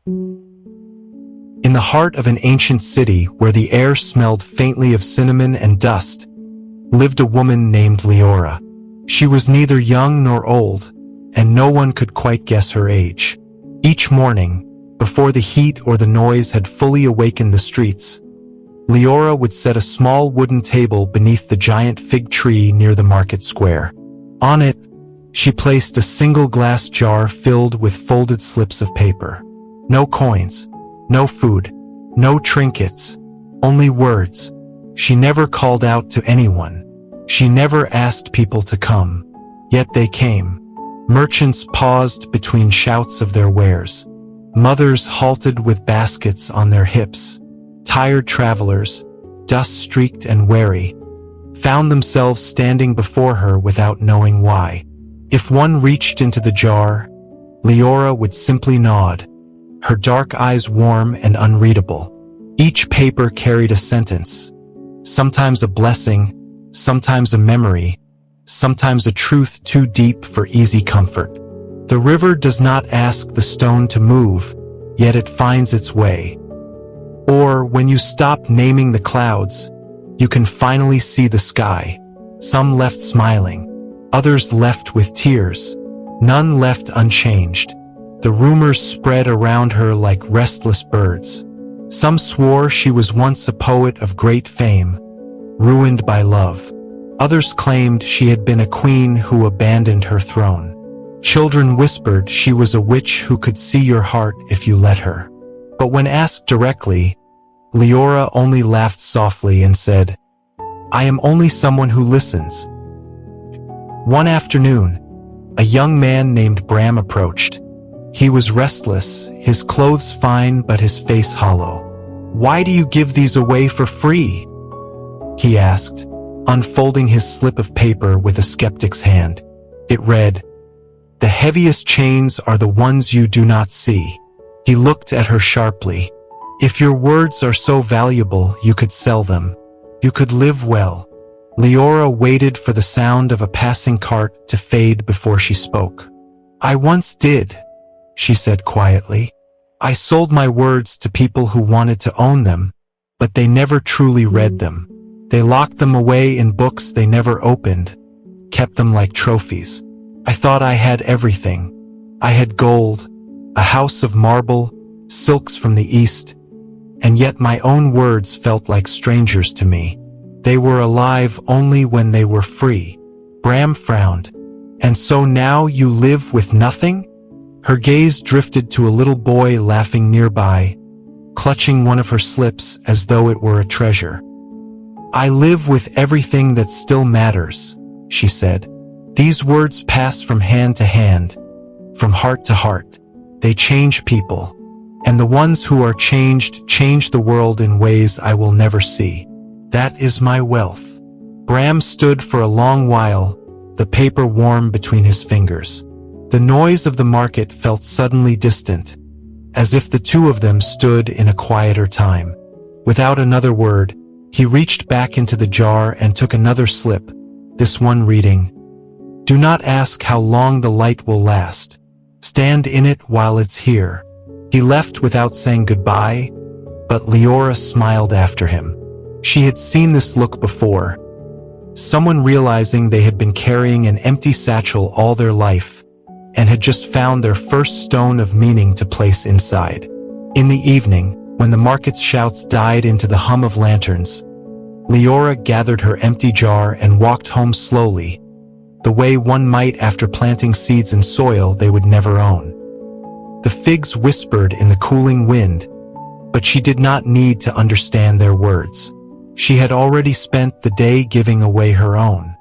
In the heart of an ancient city where the air smelled faintly of cinnamon and dust, lived a woman named Liora. She was neither young nor old, and no one could quite guess her age. Each morning, before the heat or the noise had fully awakened the streets, Liora would set a small wooden table beneath the giant fig tree near the market square. On it, she placed a single glass jar filled with folded slips of paper. No coins, no food, no trinkets, only words. She never called out to anyone. She never asked people to come. Yet they came. Merchants paused between shouts of their wares. Mothers halted with baskets on their hips. Tired travelers, dust-streaked and weary, found themselves standing before her without knowing why. If one reached into the jar, Liora would simply nod, her dark eyes warm and unreadable. Each paper carried a sentence, sometimes a blessing, sometimes a memory, sometimes a truth too deep for easy comfort. The river does not ask the stone to move, yet it finds its way. Or when you stop naming the clouds, you can finally see the sky. Some left smiling, others left with tears, none left unchanged. The rumors spread around her like restless birds. Some swore she was once a poet of great fame, ruined by love. Others claimed she had been a queen who abandoned her throne. Children whispered she was a witch who could see your heart if you let her. But when asked directly, Liora only laughed softly and said, "I am only someone who listens." One afternoon, a young man named Bram approached. He was restless, his clothes fine but his face hollow. "Why do you give these away for free?" he asked, unfolding his slip of paper with a skeptic's hand. It read, "The heaviest chains are the ones you do not see." He looked at her sharply. "If your words are so valuable, you could sell them. You could live well." Liora waited for the sound of a passing cart to fade before she spoke. "I once did," she said quietly. "I sold my words to people who wanted to own them, but they never truly read them. They locked them away in books they never opened, kept them like trophies. I thought I had everything. I had gold, a house of marble, silks from the east, and yet my own words felt like strangers to me. They were alive only when they were free." Bram frowned. "And so now you live with nothing?" Her gaze drifted to a little boy laughing nearby, clutching one of her slips as though it were a treasure. "I live with everything that still matters," she said. "These words pass from hand to hand, from heart to heart. They change people, and the ones who are changed change the world in ways I will never see. That is my wealth." Bram stood for a long while, the paper warm between his fingers. The noise of the market felt suddenly distant, as if the two of them stood in a quieter time. Without another word, he reached back into the jar and took another slip, this one reading, "Do not ask how long the light will last. Stand in it while it's here." He left without saying goodbye, but Liora smiled after him. She had seen this look before. Someone realizing they had been carrying an empty satchel all their life, and had just found their first stone of meaning to place inside. In the evening, when the market's shouts died into the hum of lanterns, Liora gathered her empty jar and walked home slowly, the way one might after planting seeds in soil they would never own. The figs whispered in the cooling wind, but she did not need to understand their words. She had already spent the day giving away her own.